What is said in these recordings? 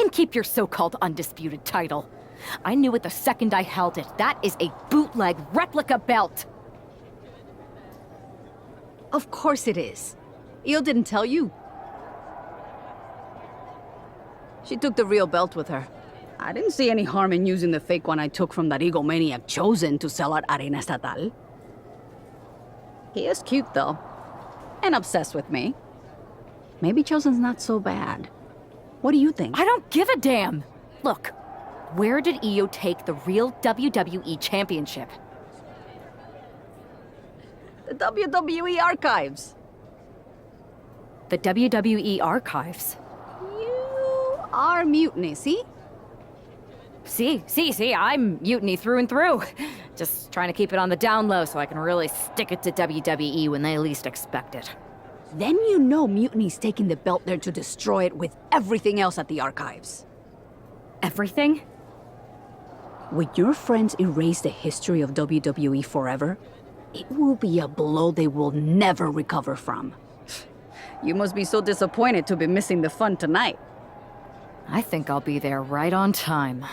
can keep your so-called undisputed title. I knew it the second I held it. That is a bootleg replica belt! Of course it is. Io didn't tell you. She took the real belt with her. I didn't see any harm in using the fake one I took from that egomaniac Chosen to sell at Arena Estatal. He is cute, though. And obsessed with me. Maybe Chosen's not so bad. What do you think? I don't give a damn! Look, where did Io take the real WWE Championship? The WWE archives. The WWE Archives? You are Mutiny, see? See, I'm mutiny through and through. Just trying to keep it on the down low so I can really stick it to WWE when they least expect it. Then you know Mutiny's taking the belt there to destroy it with everything else at the archives. Everything? When your friends erase the history of WWE forever, it will be a blow they will never recover from. You must be so disappointed to be missing the fun tonight. I think I'll be there right on time.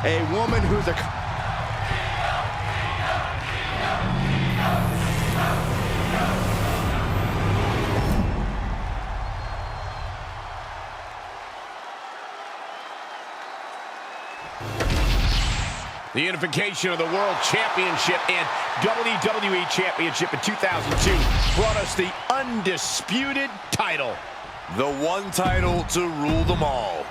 A woman who's a... The unification of the World Championship and WWE Championship in 2002 brought us the undisputed title. The one title to rule them all.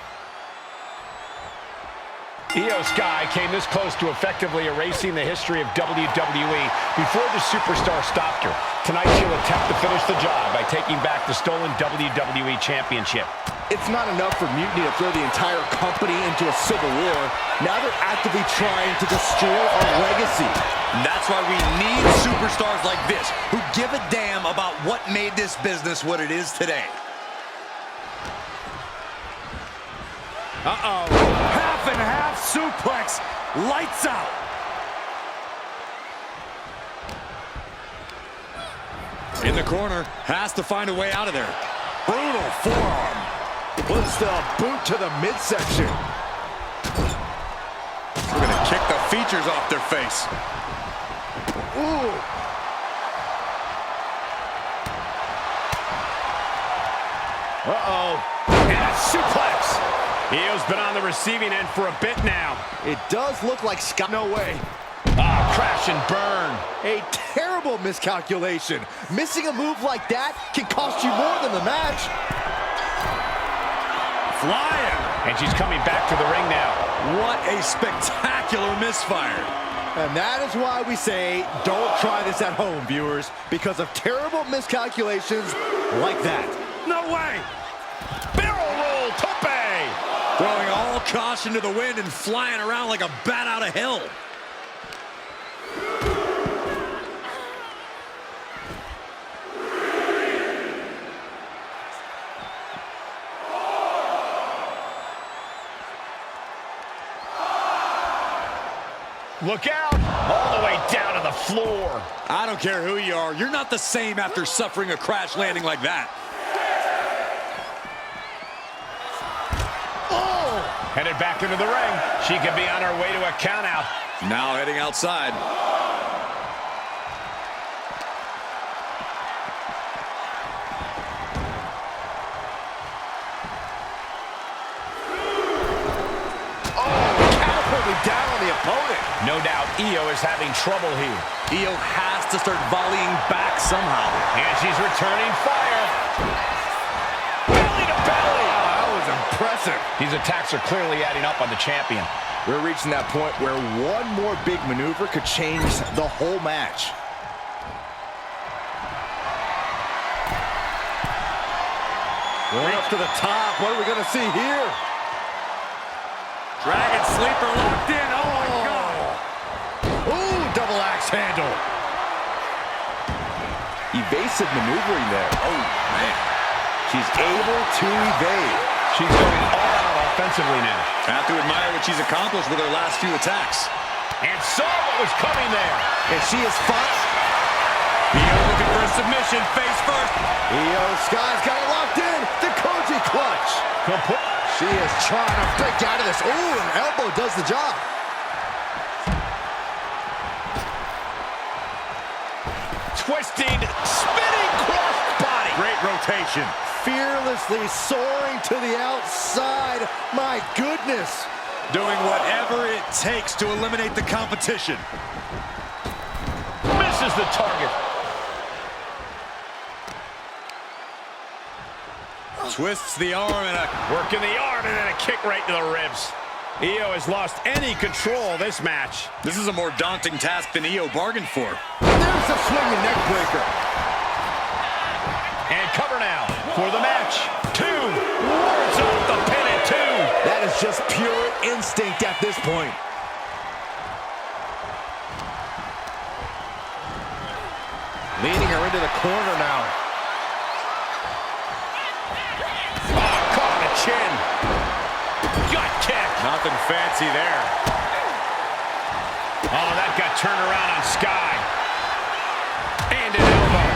Io Sky came this close to effectively erasing the history of WWE before the superstar stopped her. Tonight she'll attempt to finish the job by taking back the stolen WWE Championship. It's not enough for Mutiny to throw the entire company into a civil war. Now they're actively trying to destroy our legacy. That's why we need superstars like this, who give a damn about what made this business what it is today. Uh-oh. Half and half suplex. Lights out. In the corner. Has to find a way out of there. Brutal forearm. Puts the boot to the midsection. We're going to kick the features off their face. Ooh. Uh-oh. And a suplex. Io's been on the receiving end for a bit now. It does look like Scott. No way. Ah, crash and burn. A terrible miscalculation. Missing a move like that can cost you more than the match. Flying. And she's coming back to the ring now. What a spectacular misfire. And that is why we say, don't try this at home, viewers, because of terrible miscalculations like that. No way. Barrel roll tope. Throwing all caution to the wind and flying around like a bat out of hell. Look out! All the way down to the floor. I don't care who you are. You're not the same after suffering a crash landing like that. Headed back into the ring. She could be on her way to a countout. Now heading outside. Catapulted down on the opponent. No doubt Io is having trouble here. Io has to start volleying back somehow. And she's returning fire. Belly to belly. That was impressive. These attacks are clearly adding up on the champion. We're reaching that point where one more big maneuver could change the whole match. Going up to the top. What are we going to see here? Dragon sleeper locked in. Oh, my God. Ooh, double axe handle. Evasive maneuvering there. Oh, man. She's able to evade. She's going all out offensively now. Have to admire what she's accomplished with her last few attacks. And saw what was coming there. And she is fine. Io looking for a submission, face first. Io Sky's got it locked in. The Koji clutch. She is trying to break out of this. Ooh, an elbow does the job. Twisting, spinning cross body. Great rotation. Fearlessly soaring to the outside. My goodness. Doing whatever it takes to eliminate the competition. Misses the target. Twists the arm and Working the arm and then a kick right to the ribs. Io has lost any control of this match. this is a more daunting task than Io bargained for. There's a swinging neck breaker. And cover now for the match. 2. Wards off the pin at 2. That is just pure instinct at this point. Leading her into the corner now. Oh, caught in the chin. Gut kick. Nothing fancy there. Oh, that got turned around on Sky. And an elbow.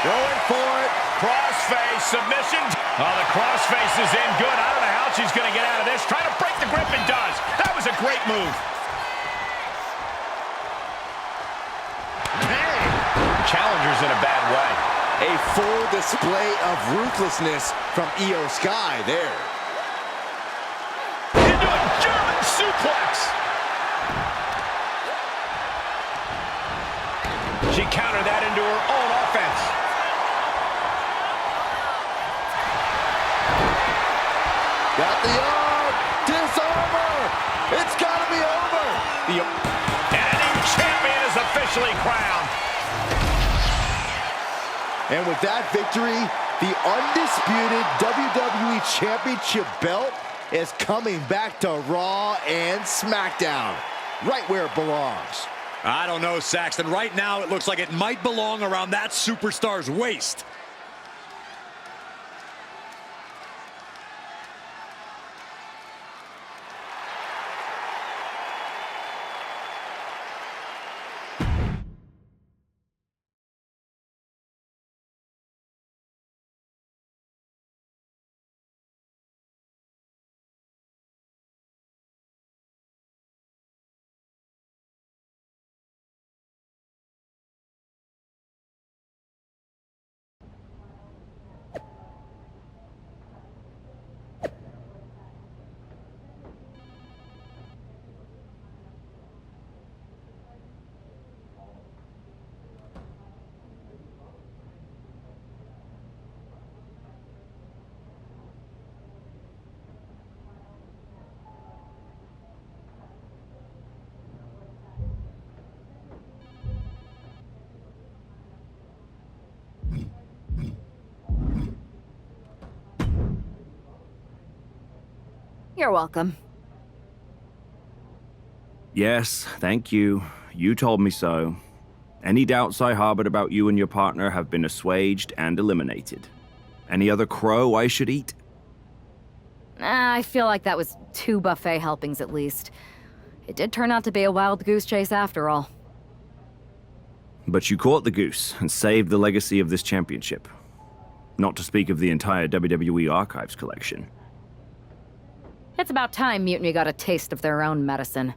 Going for it. Cross nice submission. Oh, the crossface is in good. I don't know how she's going to get out of this. Trying to break the grip and does. That was a great move. Man, Challenger's in a bad way. a full display of ruthlessness from Io Sky there. Into a German suplex. She countered that into her own offense. Got the arm. Disarmer. It's got to be over. And a new champion is officially crowned. And with that victory, the undisputed WWE Championship belt is coming back to Raw and SmackDown, right where it belongs. I don't know, Saxton. Right now, it looks like it might belong around that superstar's waist. You're welcome. Yes, thank you. You told me so. Any doubts I harbored about you and your partner have been assuaged and eliminated. Any other crow I should eat? I feel like that was 2 buffet helpings at least. It did turn out to be a wild goose chase after all. But you caught the goose and saved the legacy of this championship. Not to speak of the entire WWE Archives collection. It's about time Mutiny got a taste of their own medicine.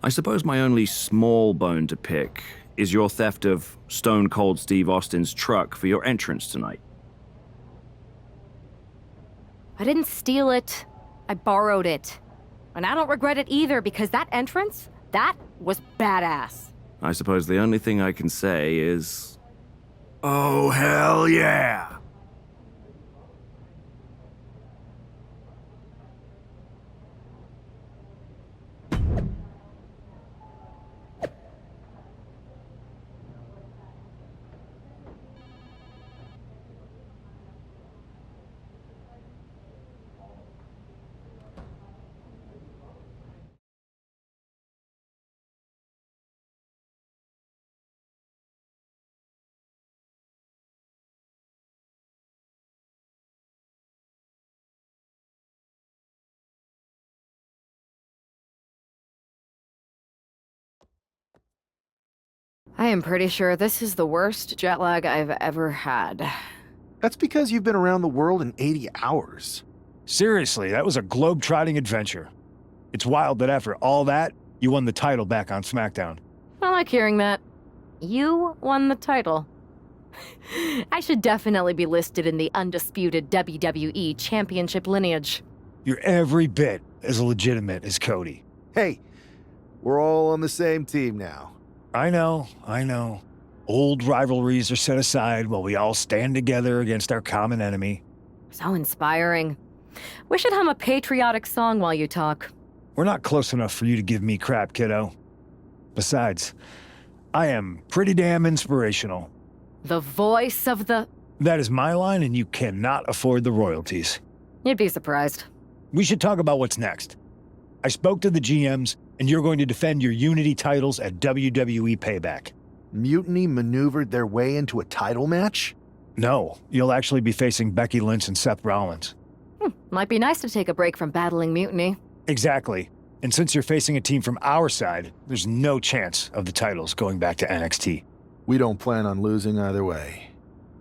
I suppose my only small bone to pick is your theft of Stone Cold Steve Austin's truck for your entrance tonight. I didn't steal it. I borrowed it. And I don't regret it either because that entrance, that was badass. I suppose the only thing I can say is... oh, hell yeah! I am pretty sure this is the worst jet lag I've ever had. That's because you've been around the world in 80 hours. Seriously, that was a globe-trotting adventure. It's wild that after all that, you won the title back on SmackDown. I like hearing that. You won the title. I should definitely be listed in the undisputed WWE Championship lineage. You're every bit as legitimate as Cody. Hey, we're all on the same team now. I know. Old rivalries are set aside while we all stand together against our common enemy. So inspiring. We should hum a patriotic song while you talk. We're not close enough for you to give me crap, kiddo. Besides, I am pretty damn inspirational. The voice of the... That is my line, and you cannot afford the royalties. You'd be surprised. We should talk about what's next. I spoke to the GMs, and you're going to defend your Unity titles at WWE Payback. Mutiny maneuvered their way into a title match? No, you'll actually be facing Becky Lynch and Seth Rollins. Might be nice to take a break from battling Mutiny. Exactly. And since you're facing a team from our side, there's no chance of the titles going back to NXT. We don't plan on losing either way.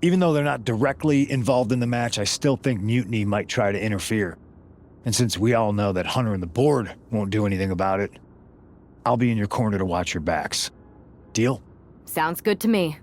Even though they're not directly involved in the match, I still think Mutiny might try to interfere. And since we all know that Hunter and the board won't do anything about it, I'll be in your corner to watch your backs. Deal? Sounds good to me.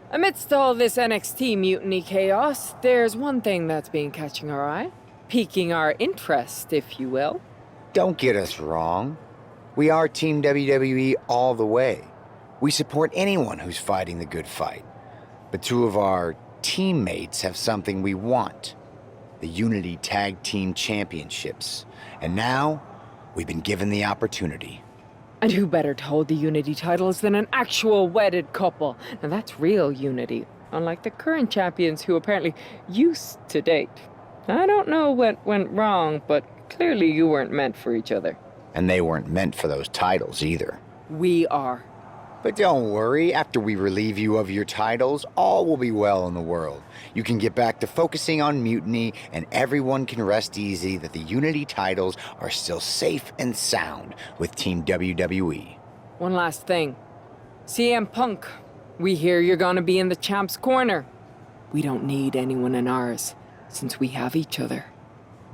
Amidst all this NXT mutiny chaos, there's one thing that's been catching our eye. Piquing our interest, if you will. Don't get us wrong. We are Team WWE all the way. We support anyone who's fighting the good fight. But two of our teammates have something we want. The Unity Tag Team Championships. And now, we've been given the opportunity. And who better to hold the Unity titles than an actual wedded couple? Now that's real unity, unlike the current champions who apparently used to date. I don't know what went wrong, but clearly you weren't meant for each other. And they weren't meant for those titles either. We are. But don't worry, after we relieve you of your titles, all will be well in the world. You can get back to focusing on Mutiny, and everyone can rest easy that the Unity titles are still safe and sound with Team WWE. One last thing. CM Punk, we hear you're gonna be in the champ's corner. We don't need anyone in ours, since we have each other.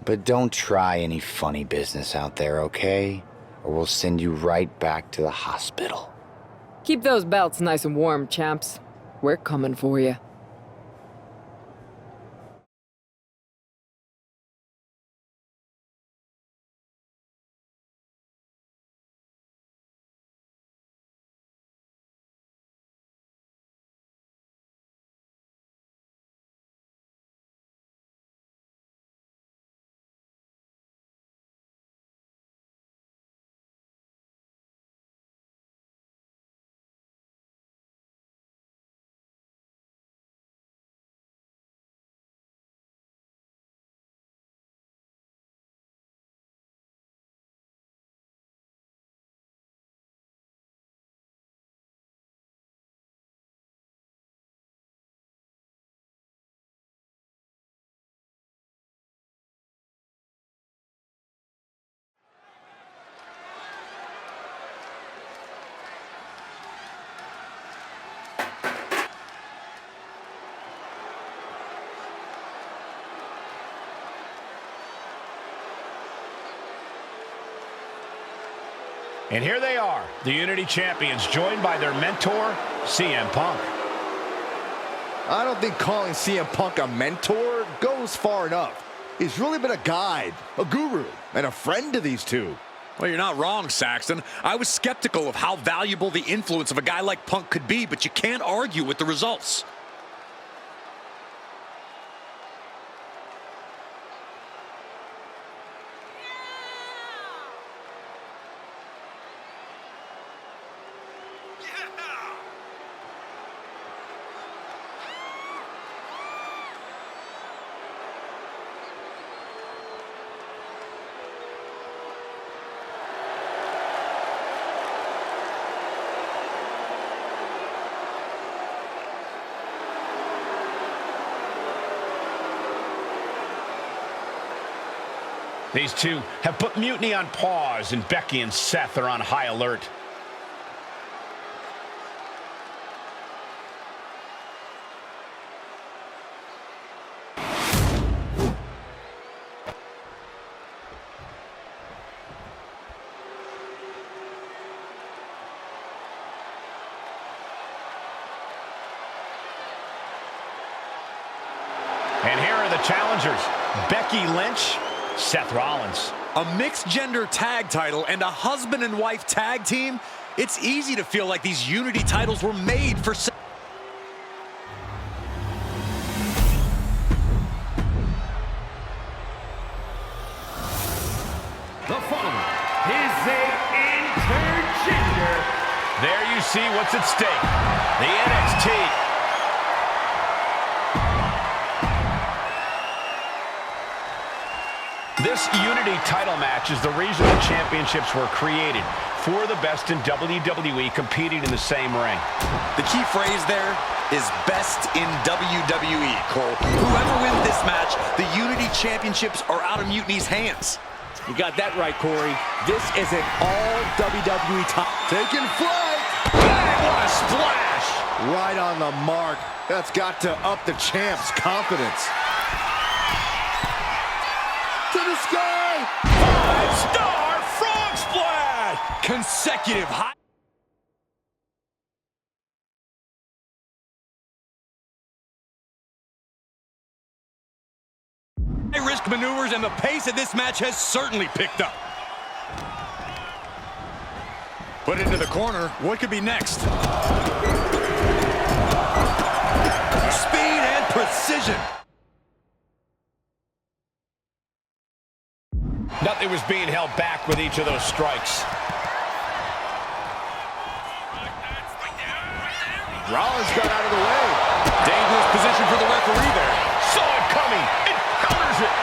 But don't try any funny business out there, okay? Or we'll send you right back to the hospital. Keep those belts nice and warm, champs. We're coming for you. And here they are, the Unity Champions, joined by their mentor, CM Punk. I don't think calling CM Punk a mentor goes far enough. He's really been a guide, a guru, and a friend to these two. Well, you're not wrong, Saxton. I was skeptical of how valuable the influence of a guy like Punk could be, but you can't argue with the results. These two have put Mutiny on pause, and Becky and Seth are on high alert. And here are the challengers, Becky Lynch, Seth Rollins. A mixed-gender tag title and a husband and wife tag team? It's easy to feel like these Unity titles were made for... The following is an intergender. There you see what's at stake. The NXT. This Unity title match is the reason the championships were created. For the best in WWE competing in the same ring. The key phrase there is best in WWE, Cole. Whoever wins this match, the Unity Championships are out of Mutiny's hands. You got that right, Corey. This is an all WWE top. Taking flight. Bang, what a splash! Right on the mark. That's got to up the champ's confidence. To the sky. 5-star frog splash! Consecutive high. High-risk maneuvers, and the pace of this match has certainly picked up. Put into the corner. What could be next? Speed and precision. Nothing was being held back with each of those strikes. Rollins got out of the way. Dangerous position for the referee there. Saw it coming. It counters it.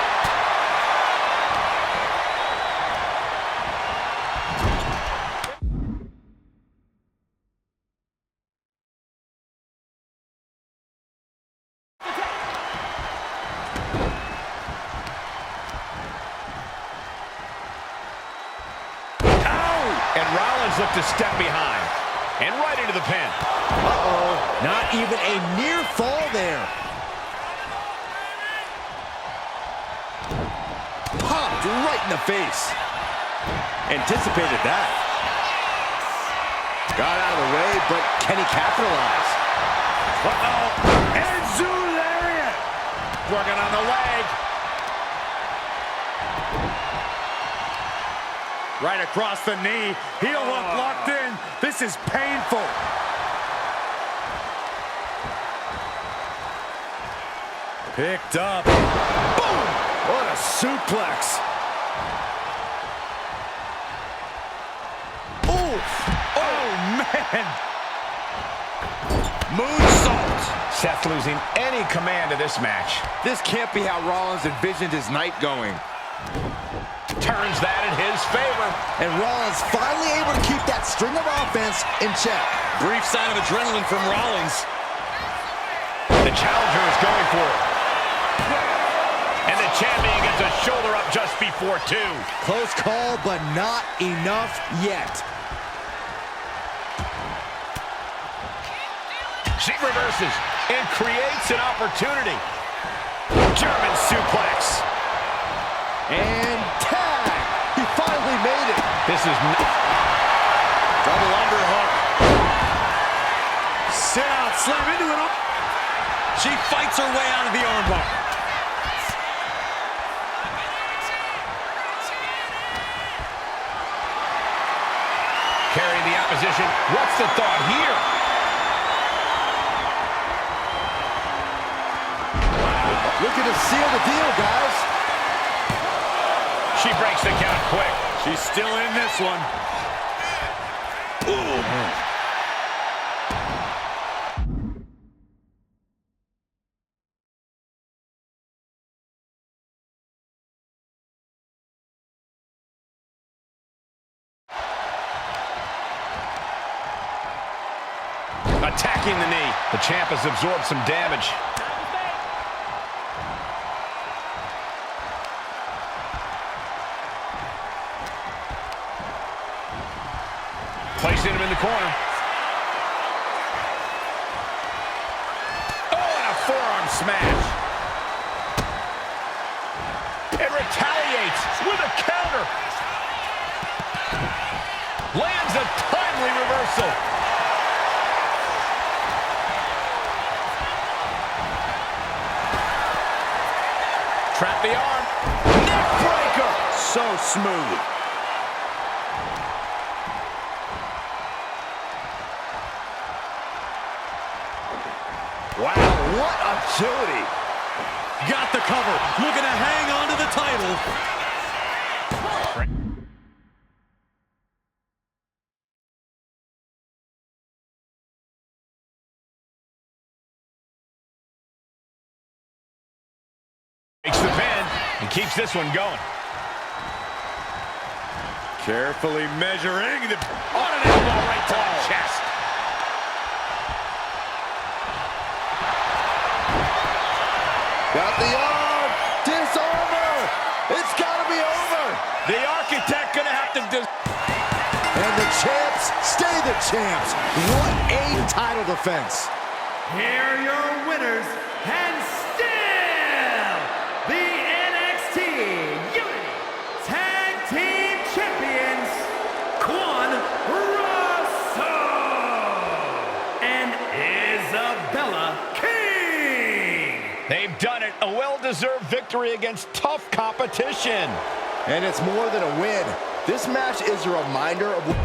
And Rollins looked to step behind. And right into the pin. Uh-oh. Not even a near fall there. Popped right in the face. Anticipated that. Got out of the way, but can he capitalize? Uh-oh. Enzu lariat. Working on the leg. Right across the knee. Heel hook locked in. This is painful. Picked up. Boom! What a suplex. Oof. Oh, man. Moonsault. Seth losing any command of this match. This can't be how Rollins envisioned his night going. Turns that in his favor. And Rollins finally able to keep that string of offense in check. Brief sign of adrenaline from Rollins. The challenger is going for it. And the champion gets a shoulder up just before 2. Close call, but not enough yet. She reverses and creates an opportunity. German suplex. And tag! He finally made it! This is double underhook. Sit out, slam into it. She fights her way out of the armbar. Carrying the opposition. What's the thought here? Looking to seal the deal, guys. She breaks the count quick. She's still in this one. Ooh. Attacking the knee. The champ has absorbed some damage. Placing him in the corner. Oh, and a forearm smash. It retaliates with a counter. Lands a timely reversal. Trap the arm. Neck breaker. So smooth. Wow, what agility. Got the cover. Looking to hang on to the title. Makes the pin and keeps this one going. Carefully measuring the... What an elbow right to the chest. Got the arm. Disarmer. It's got to be over. The Architect gonna have to... And the champs stay the champs. What a title defense. Here are your winners, and still the NXT Unity Tag Team Champions, Quan Russell and Isabella King. They've done it. A well-deserved victory against tough competition. And it's more than a win. This match is a reminder of...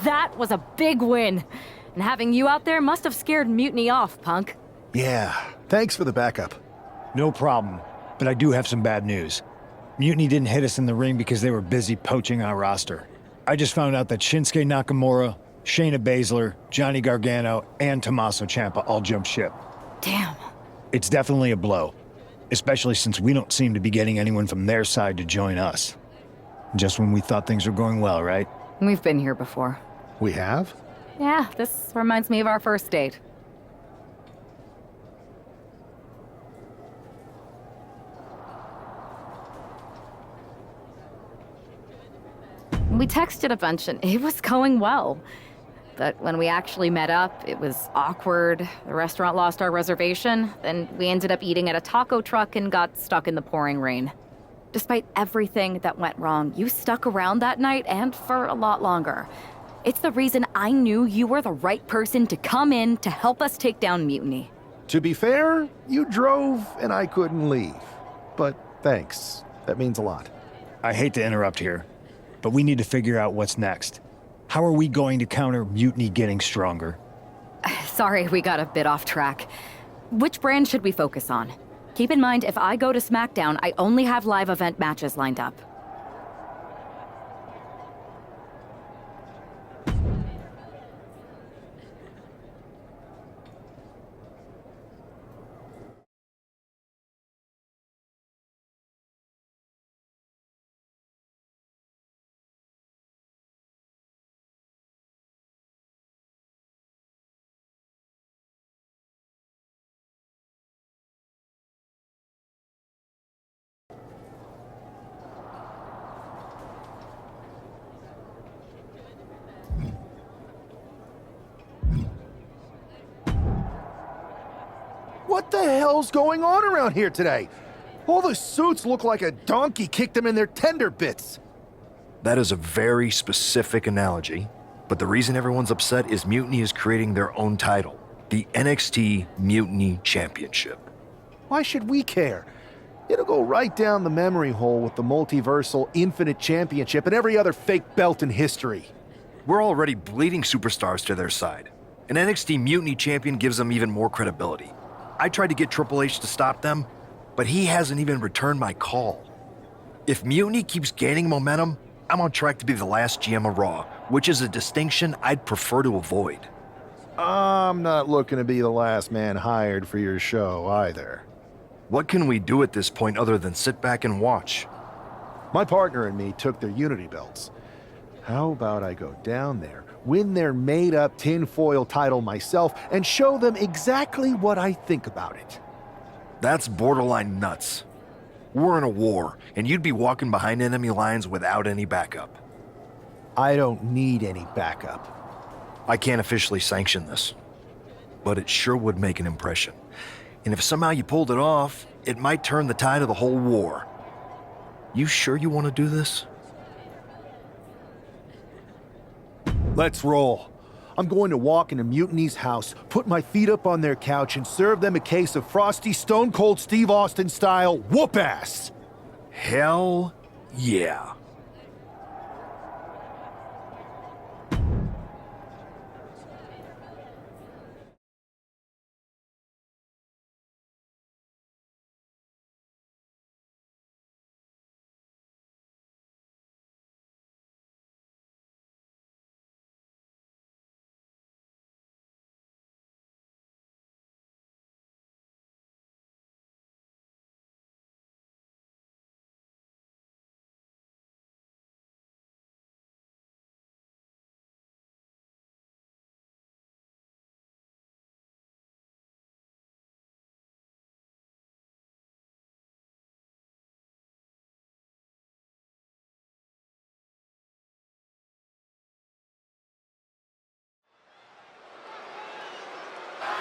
That was a big win. And having you out there must have scared Mutiny off, Punk. Yeah, thanks for the backup. No problem, but I do have some bad news. Mutiny didn't hit us in the ring because they were busy poaching our roster. I just found out that Shinsuke Nakamura, Shayna Baszler, Johnny Gargano, and Tommaso Ciampa all jumped ship. Damn. It's definitely a blow, especially since we don't seem to be getting anyone from their side to join us. Just when we thought things were going well, right? We've been here before. We have? Yeah, this reminds me of our first date. We texted a bunch and it was going well. But when we actually met up, it was awkward. The restaurant lost our reservation. Then we ended up eating at a taco truck and got stuck in the pouring rain. Despite everything that went wrong, you stuck around that night and for a lot longer. It's the reason I knew you were the right person to come in to help us take down Mutiny. To be fair, you drove and I couldn't leave. But thanks. That means a lot. I hate to interrupt here, but we need to figure out what's next. How are we going to counter Mutiny getting stronger? Sorry, we got a bit off track. Which brand should we focus on? Keep in mind, if I go to SmackDown, I only have live event matches lined up. What the hell's going on around here today? All the suits look like a donkey kicked them in their tender bits. That is a very specific analogy, but the reason everyone's upset is Mutiny is creating their own title, the NXT Mutiny Championship. Why should we care? It'll go right down the memory hole with the multiversal Infinite Championship and every other fake belt in history. We're already bleeding superstars to their side. An NXT Mutiny champion gives them even more credibility. I tried to get Triple H to stop them, but he hasn't even returned my call. If Mutiny keeps gaining momentum, I'm on track to be the last GM of Raw, which is a distinction I'd prefer to avoid. I'm not looking to be the last man hired for your show either. What can we do at this point other than sit back and watch? My partner and me took their Unity belts. How about I go down there, win their made-up tinfoil title myself, and show them exactly what I think about it? That's borderline nuts. We're in a war, and you'd be walking behind enemy lines without any backup. I don't need any backup. I can't officially sanction this, but it sure would make an impression. And if somehow you pulled it off, it might turn the tide of the whole war. You sure you want to do this? Let's roll. I'm going to walk into Mutiny's house, put my feet up on their couch, and serve them a case of frosty Stone Cold Steve Austin style whoop-ass. Hell yeah.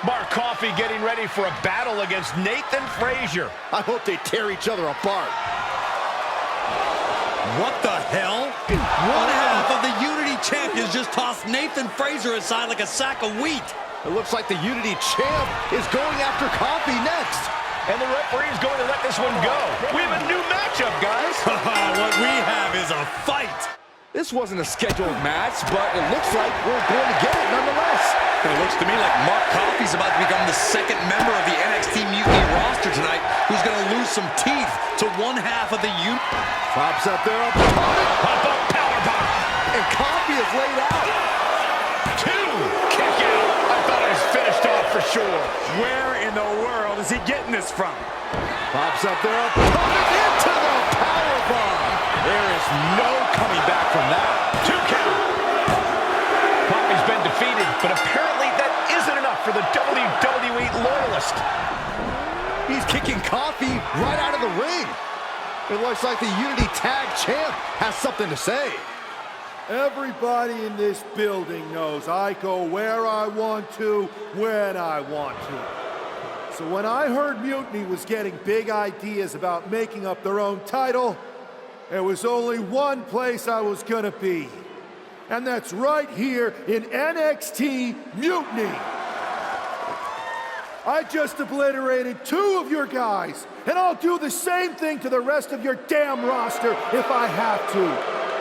Mark Coffey getting ready for a battle against Nathan Frazier. I hope they tear each other apart. What the hell? One half of the Unity champions just tossed Nathan Frazier aside like a sack of wheat. It looks like the Unity champ is going after Coffey next. And the referee is going to let this one go. We have a new matchup, guys. What we have is a fight. This wasn't a scheduled match, but it looks like we're going to get it nonetheless. It looks to me like Mark Coffey's about to become the second member of the NXT Mutiny roster tonight who's going to lose some teeth to one half of the Unity. Pops up there up top. Pop-up powerbomb. And Coffey is laid out. Two. Kick out. I thought it was finished off for sure. Where in the world is he getting this from? Pops up there up top. Into the powerbomb. There is no coming back from that. 2 count. Coffey's been defeated, but apparently that isn't enough for the WWE loyalist. He's kicking Coffey right out of the ring. It looks like the Unity Tag Champ has something to say. Everybody in this building knows I go where I want to, when I want to. So when I heard Mutiny was getting big ideas about making up their own title, there was only one place I was gonna be. And that's right here in NXT Mutiny. I just obliterated 2 of your guys, and I'll do the same thing to the rest of your damn roster if I have to.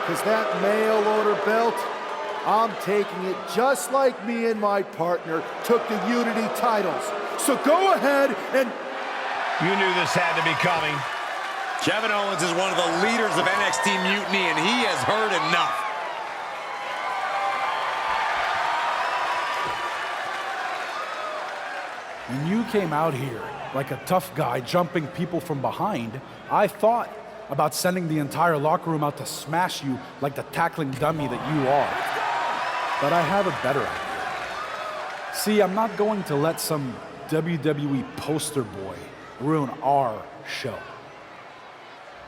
Because that mail order belt, I'm taking it just like me and my partner took the Unity titles. So go ahead and... You knew this had to be coming. Kevin Owens is one of the leaders of NXT Mutiny, and he has heard enough. When you came out here like a tough guy jumping people from behind, I thought about sending the entire locker room out to smash you like the tackling dummy that you are. But I have a better idea. See, I'm not going to let some WWE poster boy ruin our show.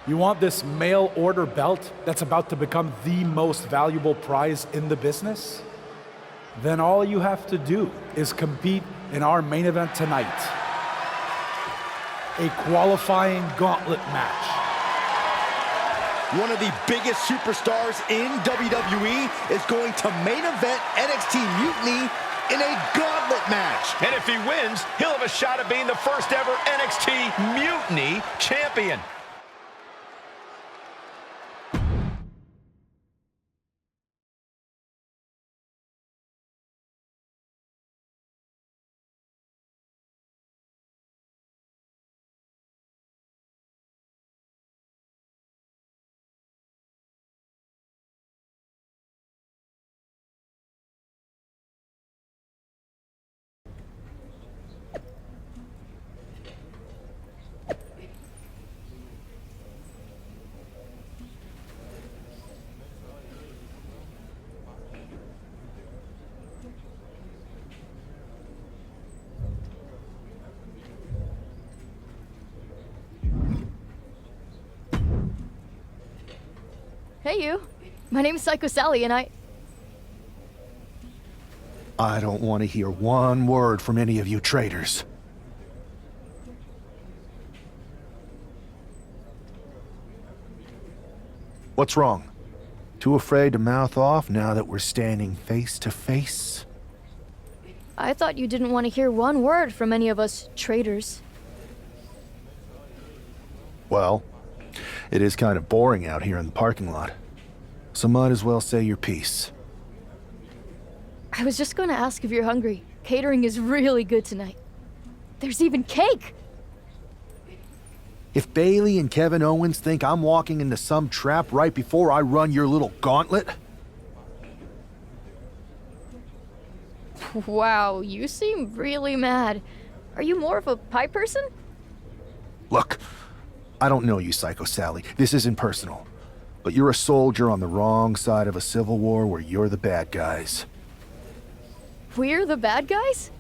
You want this mail order belt that's about to become the most valuable prize in the business? Then all you have to do is compete in our main event tonight. A qualifying gauntlet match. One of the biggest superstars in WWE is going to main event NXT Mutiny in a gauntlet match. And if he wins, he'll have a shot at being the first ever NXT Mutiny champion. Hey, you. My name's Psycho Sally, and I don't want to hear one word from any of you traitors. What's wrong? Too afraid to mouth off now that we're standing face to face? I thought you didn't want to hear one word from any of us traitors. Well, it is kind of boring out here in the parking lot. So might as well say your piece. I was just going to ask if you're hungry. Catering is really good tonight. There's even cake! If Bailey and Kevin Owens think I'm walking into some trap right before I run your little gauntlet... Wow, you seem really mad. Are you more of a pie person? Look, I don't know you, Psycho Sally. This isn't personal. But you're a soldier on the wrong side of a civil war where you're the bad guys. We're the bad guys?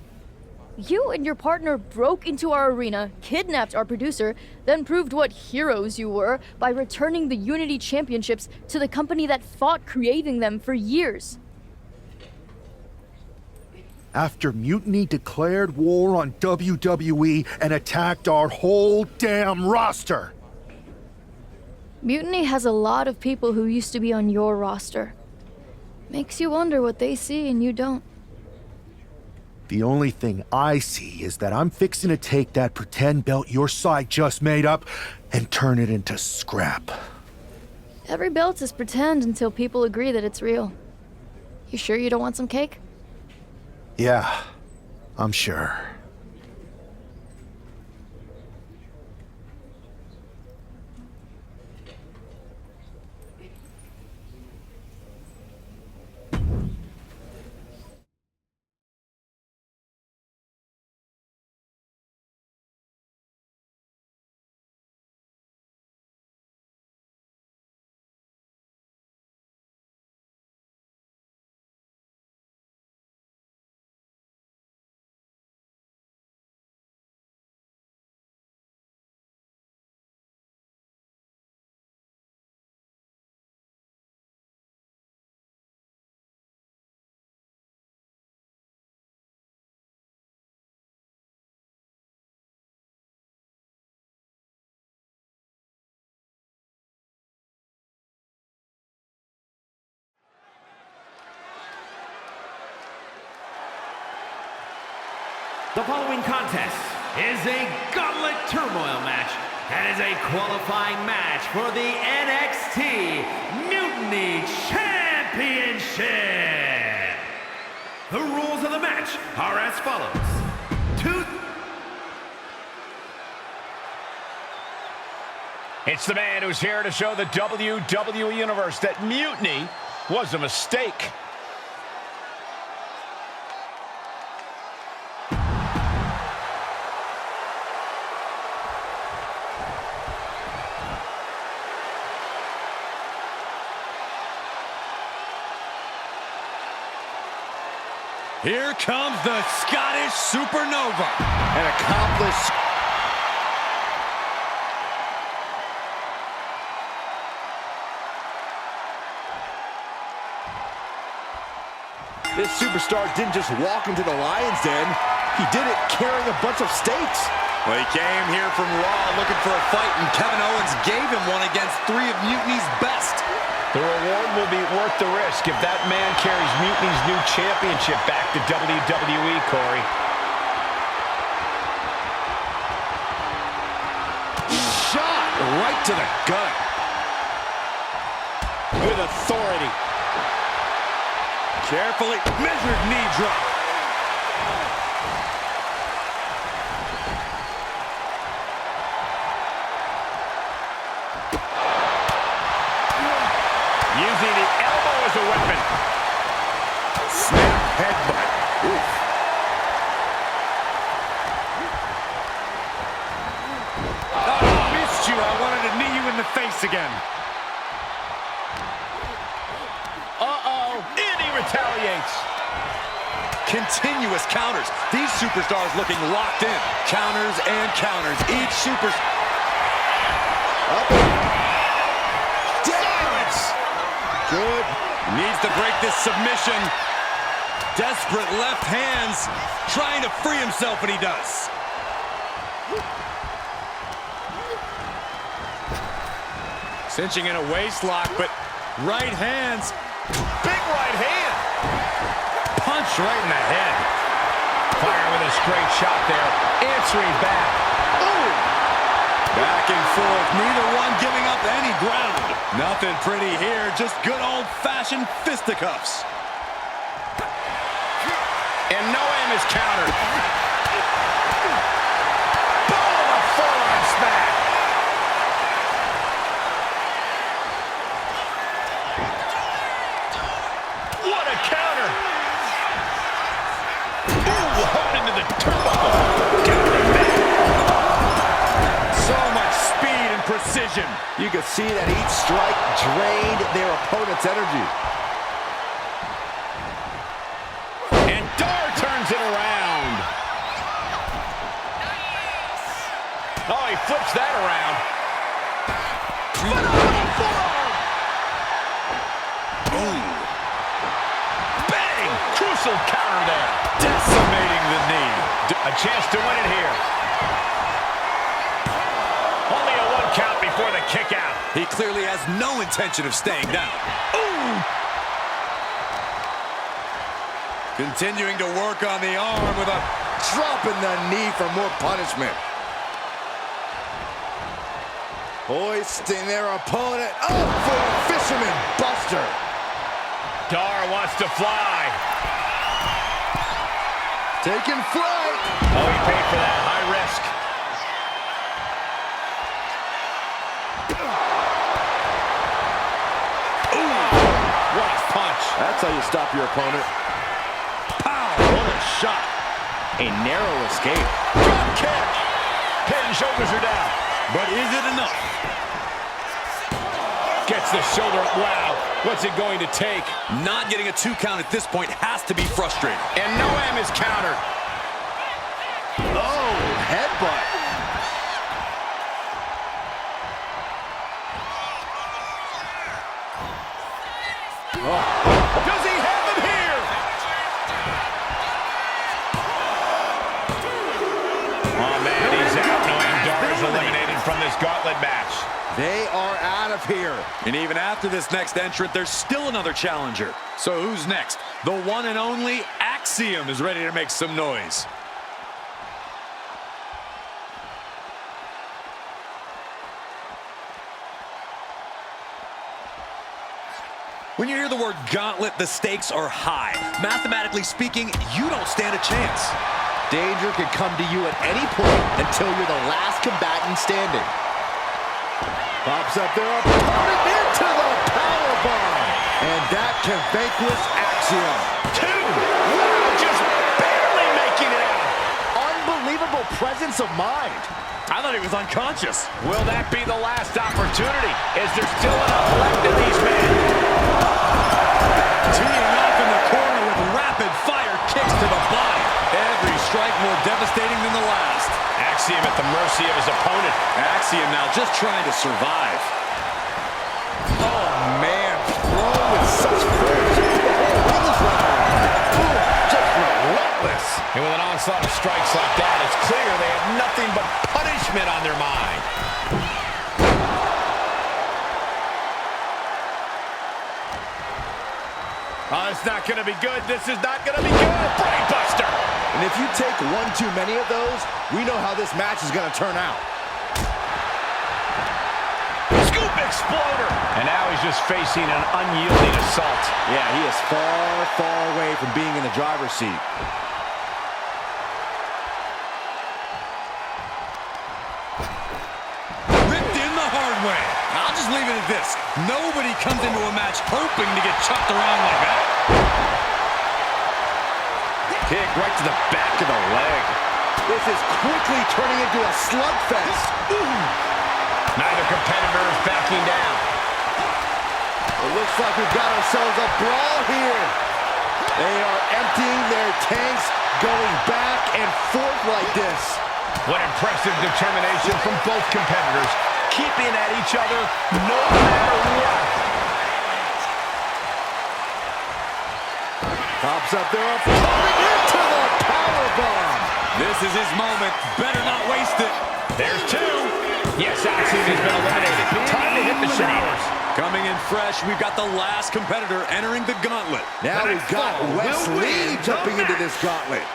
You and your partner broke into our arena, kidnapped our producer, then proved what heroes you were by returning the Unity Championships to the company that fought creating them for years. After Mutiny declared war on WWE and attacked our whole damn roster. Mutiny has a lot of people who used to be on your roster. Makes you wonder what they see and you don't. The only thing I see is that I'm fixing to take that pretend belt your side just made up and turn it into scrap. Every belt is pretend until people agree that it's real. You sure you don't want some cake? Yeah, I'm sure. The following contest is a Gauntlet Turmoil match and is a qualifying match for the NXT Mutiny Championship. The rules of the match are as follows. It's the man who's here to show the WWE Universe that Mutiny was a mistake. Here comes the Scottish Supernova. An accomplished... This superstar didn't just walk into the Lion's Den. He did it carrying a bunch of stakes. Well, he came here from Raw looking for a fight, and Kevin Owens gave him one against three of Mutiny's best. The reward will be worth the risk if that man carries Mutiny's new championship back to WWE, Corey. Shot right to the gut. With authority. Carefully measured knee drop. Using the elbow as a weapon. Snap headbutt. Oof. Oh, I missed you. I wanted to knee you in the face again. Uh-oh. And he retaliates. Continuous counters. These superstars looking locked in. Counters and counters. Each super... Silence! Good. Needs to break this submission. Desperate left hands. Trying to free himself, and he does. Cinching in a waist lock, but right hands. Big right hand. Punch right in the head. Fire with a straight shot there. Answering back. Ooh. Back and forth. Neither one giving up any ground. Nothing pretty here. Just good old-fashioned fisticuffs. And no aim is countered. Boom! A forearm smack. What a counter! Ooh, hooked into the turnbuckle. Countering back. So much speed and precision. You could see that each strike drained their opponent's energy. And Dar turns it around. Oh, he flips that around. Phenomenal forearm. Ooh. Bang! Crucial counter there. Decimating the knee. A chance to win it here. Only a 1 count before the kick out. He clearly has no intention of staying down. Ooh! Continuing to work on the arm with a Drop in the knee for more punishment. Hoisting their opponent up for a fisherman buster. Dar wants to fly. Taking flight. Oh, he paid for that. High risk. Ooh, what a punch. That's how you stop your opponent. Pow, what a shot. A narrow escape. Drop kick. Head and shoulders are down. But is it enough? Gets the shoulder up. Wow, what's it going to take? Not getting a 2 count at this point has to be frustrating. And no aim is countered. Oh, headbutt. Oh. Does he have him here? Oh, man, he's out. And Dar is eliminated from this gauntlet match. They are out of here. And even after this next entrant, there's still another challenger. So who's next? The one and only Axiom is ready to make some noise. When you hear the word gauntlet, the stakes are high. Mathematically speaking, you don't stand a chance. Danger can come to you at any point until you're the last combatant standing. Pops up their opponent into the powerbomb. And that can vanquish Axiom. 2. Wow, just barely making it out. Unbelievable presence of mind. I thought he was unconscious. Will that be the last opportunity? Is there still enough left in these men? Teeing off in the corner with rapid-fire kicks to the body. Every strike more devastating than the last. Axiom at the mercy of his opponent. Axiom now just trying to survive. Oh, man. Thrown with such force. Just relentless. And with an onslaught of strikes like that, it's clear they have nothing but punishment on their mind. Oh, it's not going to be good. This is not going to be good. Brainbuster. And if you take one too many of those, we know how this match is going to turn out. Scoop exploder. And now he's just facing an unyielding assault. Yeah, he is far, far away from being in the driver's seat. Ripped in the hard way. I'll just leave it at this. Nobody comes into a match hoping to get chucked around like that. Kick right to the back of the leg. This is quickly turning into a slugfest. Neither competitor is backing down. It looks like we've got ourselves a brawl here. They are emptying their tanks, going back and forth like this. What impressive determination from both competitors, keeping at each other no matter what. Pops up their opponent into the powerbomb. This is his moment. Better not waste it. There's two. Yes, Axiom has been eliminated. Time to hit the showers. Coming in fresh, we've got the last competitor entering the gauntlet. Now we've got Wes Lee jumping into this gauntlet.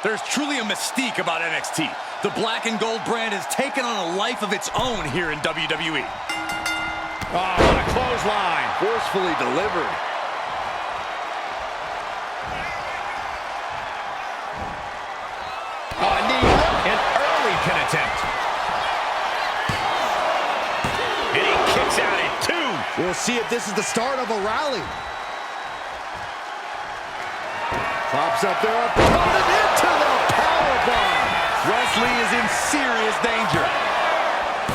There's truly a mystique about NXT. The black and gold brand has taken on a life of its own here in WWE. Oh, what a clothesline. Forcefully delivered. Oh, a knee. An early pin attempt. And he kicks out at 2. We'll see if this is the start of a rally. Pops up their opponent into the powerbomb. Wesley is in serious danger.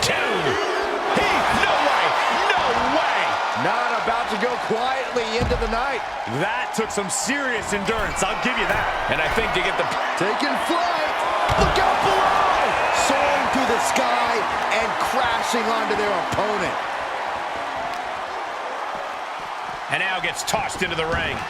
2. No way. No way. Not about to go quietly into the night. That took some serious endurance, I'll give you that. And I think to get the... Taking flight. Look out below. Soaring through the sky and crashing onto their opponent. And now gets tossed into the ring.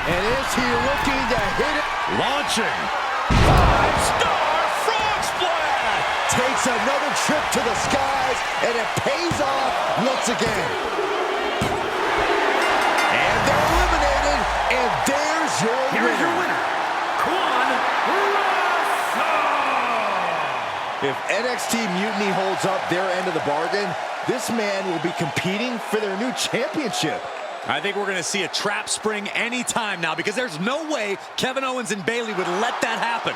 And is he looking to hit it? Launching. 5-star frog splash! Takes another trip to the skies, and it pays off once again. And they're eliminated, and there's your winner. If NXT Mutiny holds up their end of the bargain, this man will be competing for their new championship. I think we're going to see a trap spring anytime now because there's no way Kevin Owens and Bayley would let that happen.